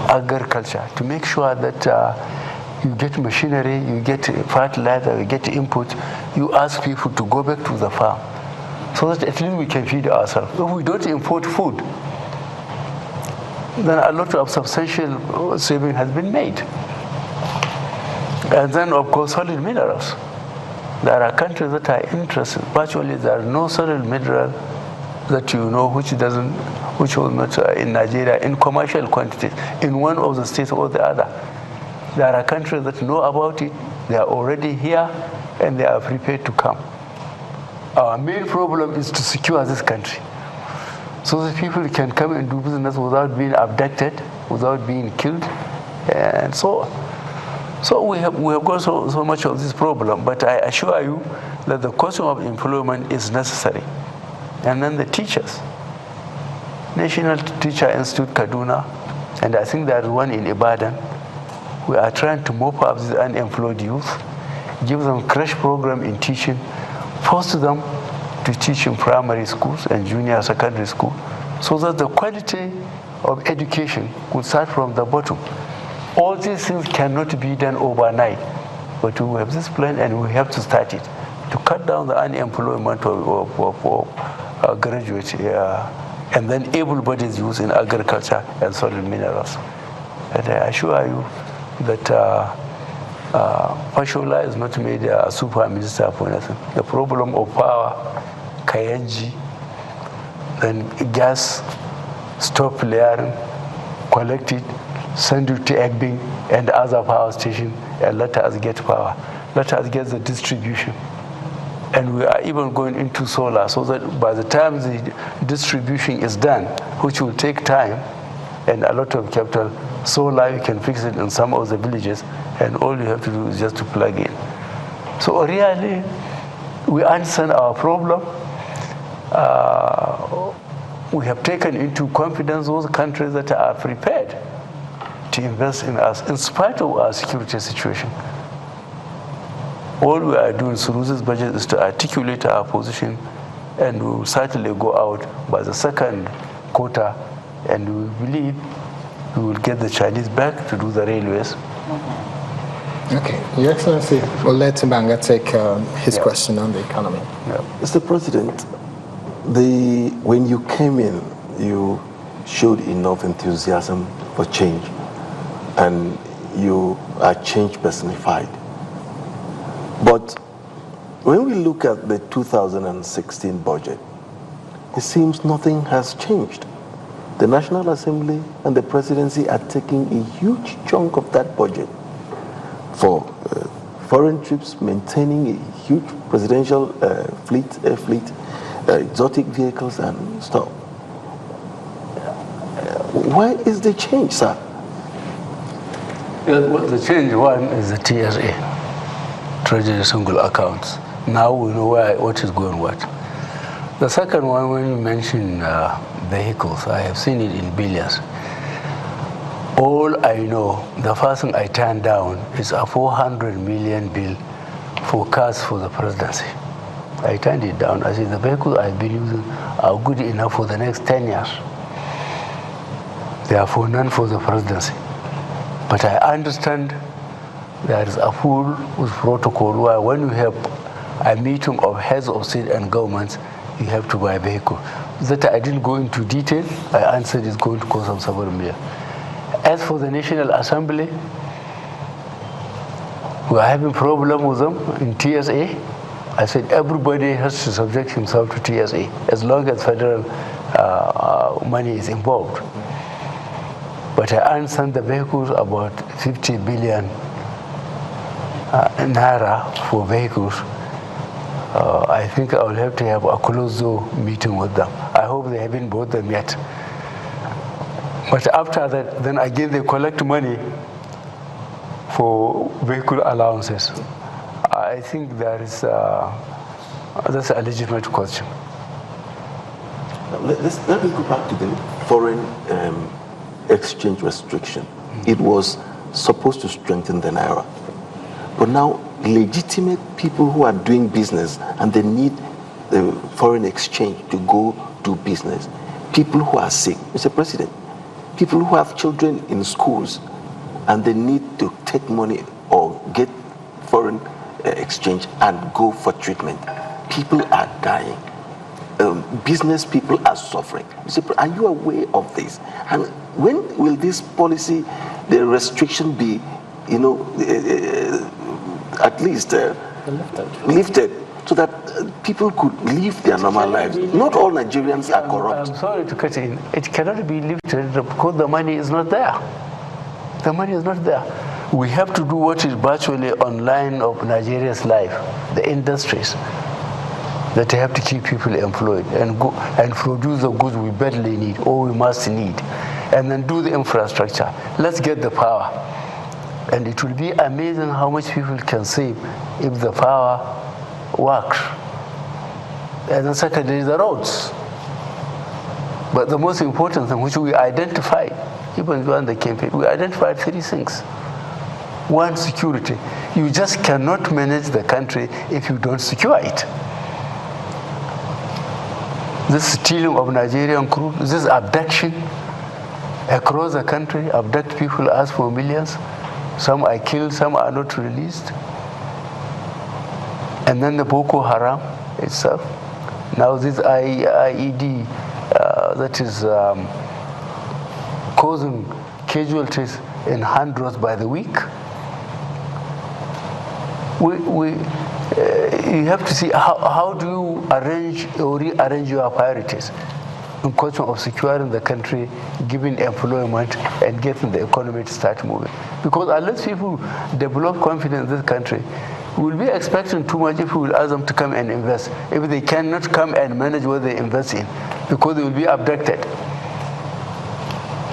agriculture, to make sure that you get machinery, you get fertilizer, you get input, you ask people to go back to the farm so that at least we can feed ourselves. If we don't import food, then a lot of substantial saving has been made. And then, of course, solid minerals. There are countries that are interested. Virtually, there are no solid mineral that you know which was not in Nigeria in commercial quantities in one of the states or the other. There are countries that know about it. They are already here, and they are prepared to come. Our main problem is to secure this country, so that people can come and do business without being abducted, without being killed, and so on. So we have got so much of this problem, but I assure you that the question of employment is necessary. And then the teachers. National Teacher Institute Kaduna, and I think there is one in Ibadan. We are trying to mop up these unemployed youth, give them crash program in teaching, force them to teach in primary schools and junior secondary school, so that the quality of education could start from the bottom. All these things cannot be done overnight, but we have this plan and we have to start it to cut down the unemployment of graduates and then able-bodied youth in agriculture and solid minerals. And I assure you that Fashola is not made a super minister for nothing. The problem of power, Kayenji, then gas, stop flaring, collect it, send it to Egbing and other power stations, and let us get power. Let us get the distribution. And we are even going into solar, so that by the time the distribution is done, which will take time and a lot of capital, solar, you can fix it in some of the villages, and all you have to do is just to plug in. So really, we understand our problem. We have taken into confidence those countries that are prepared to invest in us in spite of our security situation. All we are doing through this budget is to articulate our position, and we will certainly go out by the second quarter, and we believe we will get the Chinese back to do the railways. Okay, Your Excellency, we'll let Mbanga take his question on the economy. Mr. President, when you came in, you showed enough enthusiasm for change, and you are change personified. But when we look at the 2016 budget, it seems nothing has changed. The National Assembly and the Presidency are taking a huge chunk of that budget for foreign trips, maintaining a huge presidential fleet, exotic vehicles and stuff. Why is the change, sir? Well, the change one is the TSA, Treasury Single Accounts. Now we know what is going what. The second one, when you mention vehicles, I have seen it in billions. All I know, the first thing I turned down is a 400 million bill for cars for the presidency. I turned it down. I said the vehicles I've been using are good enough for the next 10 years. Therefore, none for the presidency. But I understand there is a full with protocol where when you have a meeting of heads of state and governments, you have to buy a vehicle. That I didn't go into detail. I answered it's going to cost some several million. As for the National Assembly, we are having problem with them in TSA. I said everybody has to subject himself to TSA as long as federal money is involved. But I understand the vehicles about 50 billion naira for vehicles. I think I will have to have a closed-door meeting with them. I hope they haven't bought them yet. But after that, then again they collect money for vehicle allowances. I think that's a legitimate question. Let me go back to the foreign exchange restriction. It was supposed to strengthen the naira. But now, legitimate people who are doing business and they need the foreign exchange to go do business, people who are sick, Mr. President, people who have children in schools and they need to take money or get foreign exchange and go for treatment. People are dying. Business people are suffering. Are you aware of this? And when will this policy, the restriction be, at least lifted so that people could live their normal lives? Not all Nigerians are corrupt. I'm sorry to cut in. It cannot be lifted because the money is not there. The money is not there. We have to do what is virtually online of Nigeria's life, the industries that have to keep people employed and go and produce the goods we badly need or we must need, and then do the infrastructure. Let's get the power. And it will be amazing how much people can save if the power works. And then secondly, the roads. But the most important thing, which we identified, even during the campaign, we identified 3 things. One, security. You just cannot manage the country if you don't secure it. This stealing of Nigerian crude, this abduction across the country, abduct people, ask for millions. Some are killed, some are not released. And then the Boko Haram itself. Now this IED that is causing casualties in hundreds by the week. You have to see how do you arrange or rearrange your priorities in question of securing the country, giving employment, and getting the economy to start moving. Because unless people develop confidence in this country, we'll be expecting too much if we will ask them to come and invest. If they cannot come and manage what they invest in, because they will be abducted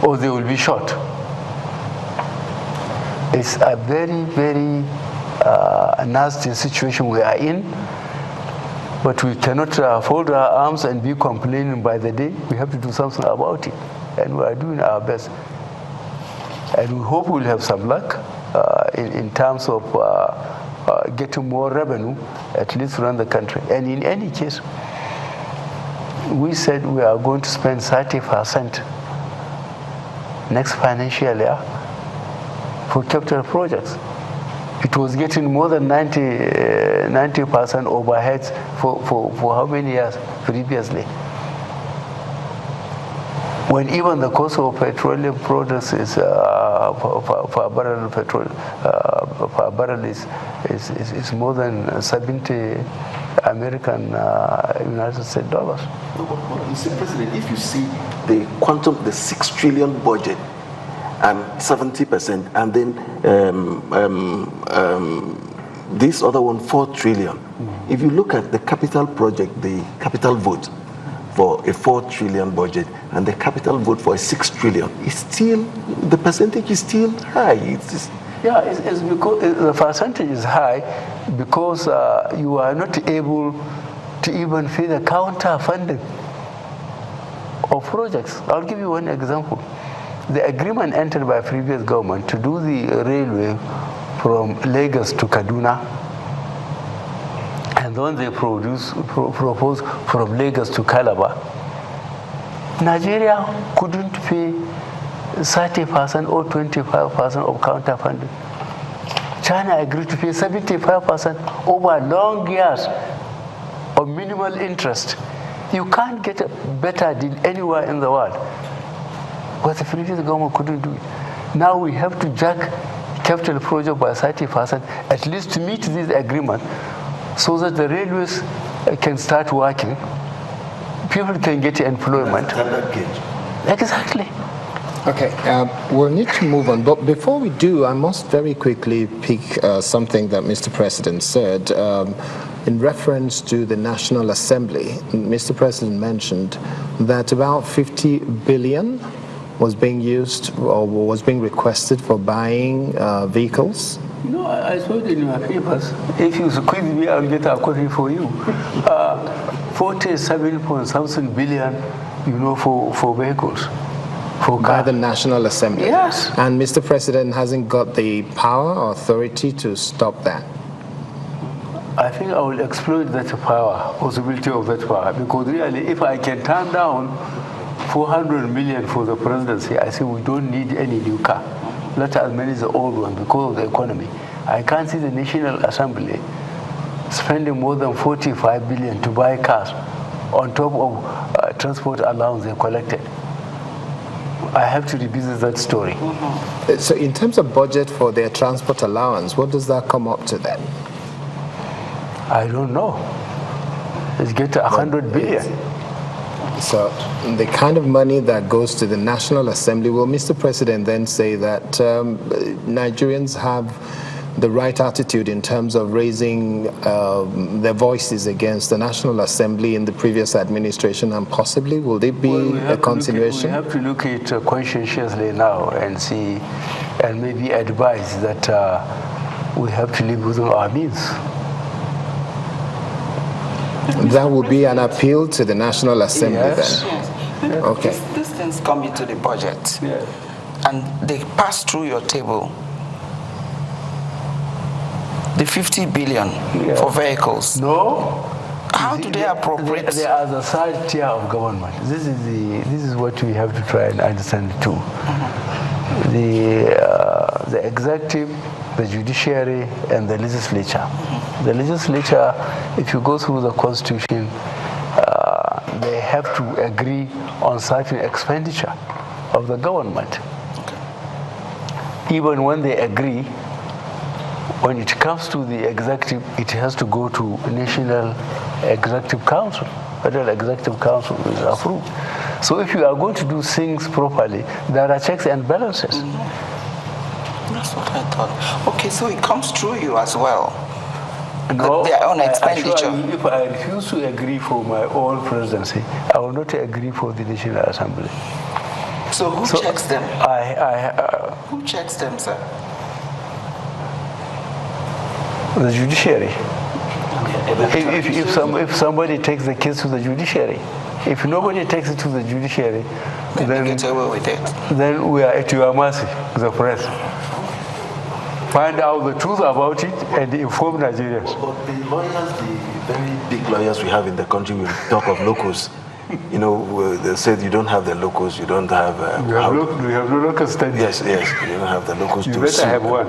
or they will be shot. It's a very, very nasty situation we are in, but we cannot fold our arms and be complaining by the day. We have to do something about it, and we are doing our best. And we hope we'll have some luck in terms of getting more revenue, at least around the country. And in any case, we said we are going to spend 30% next financial year for capital projects. It was getting more than 90% overheads for how many years previously? When even the cost of petroleum products is for a barrel of petrol is more than 70 American United States dollars. No, but Mr. President, if you see the quantum, the 6 trillion budget, and 70%, and then this other one, 4 trillion. Mm-hmm. If you look at the capital project, the capital vote for a 4 trillion budget and the capital vote for a 6 trillion, it's still, the percentage is still high. It's because the percentage is high because you are not able to even pay the counter funding of projects. I'll give you one example. The agreement entered by previous government to do the railway from Lagos to Kaduna, and then they proposed from Lagos to Calabar. Nigeria couldn't pay 30% or 25% of counter funding. China agreed to pay 75% over long years of minimal interest. You can't get a better deal anywhere in the world. But the previous government couldn't do it. Now we have to jack capital project by 30%, at least to meet this agreement, so that the railways can start working. People can get employment. Standard gauge. Exactly. Okay, we'll need to move on. But before we do, I must very quickly pick something that Mr. President said. In reference to the National Assembly, Mr. President mentioned that about 50 billion was being used or was being requested for buying vehicles. No, I saw it in your papers. If you squeeze me, I'll get a copy for you. 47.something billion, for vehicles. By the National Assembly. Yes. And Mr. President hasn't got the power or authority to stop that. I think I will exploit that power, possibility of that power, because really, if I can turn down 400 million for the presidency. I say we don't need any new car. Let us manage the old one because of the economy. I can't see the National Assembly spending more than 45 billion to buy cars on top of transport allowance they collected. I have to revisit that story. So in terms of budget for their transport allowance, what does that come up to then? I don't know. Let's get to 100 billion. So the kind of money that goes to the National Assembly, will Mr. President then say that Nigerians have the right attitude in terms of raising their voices against the National Assembly in the previous administration, and possibly will it be a continuation? We have to look at it conscientiously now and see, and maybe advise that we have to live within our means. That would be an appeal to the National Assembly yes. then? Yes. Okay. These things come into the budget, Yes. and they pass through your table. The 50 billion for vehicles. No. How do they appropriate? They are the third tier of government. This is what we have to try and understand too. The executive, the judiciary, and the legislature. The legislature, if you go through the constitution, they have to agree on certain expenditure of the government. Even when they agree, when it comes to the executive, it has to go to National Executive Council. Federal Executive Council is approved. So if you are going to do things properly, there are checks and balances. That's what I thought. Okay, so it comes through you as well. No, their own expenditure. If I refuse to agree for my own presidency, I will not agree for the National Assembly. So who checks them? Who checks them, sir? The judiciary. If somebody takes the case to the judiciary, if nobody takes it to the judiciary, then get away with it. Then we are at your mercy, the press. Find out the truth about it and inform Nigerians. But the lawyers, the very big lawyers we have in the country, will talk of locals. You know, they said you don't have the locals, you don't have... we have no local standing. Yes, you don't have the locals you to better sue. have one.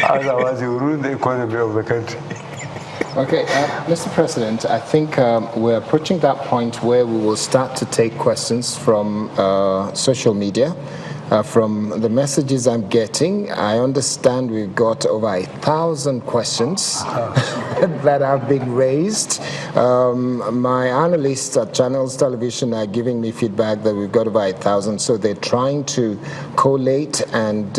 Otherwise you ruin the economy of the country. Okay, Mr. President, I think we're approaching that point where we will start to take questions from social media. From the messages I'm getting, I understand we've got over 1,000 questions that have been raised. My analysts at Channels Television are giving me feedback that we've got over 1,000, so they're trying to collate and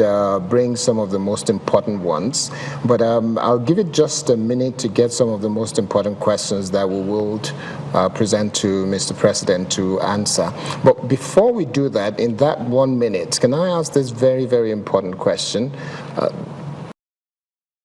bring some of the most important ones. But I'll give it just a minute to get some of the most important questions that we will present to Mr. President to answer. But before we do that, in that 1 minute, can I ask this very, very important question?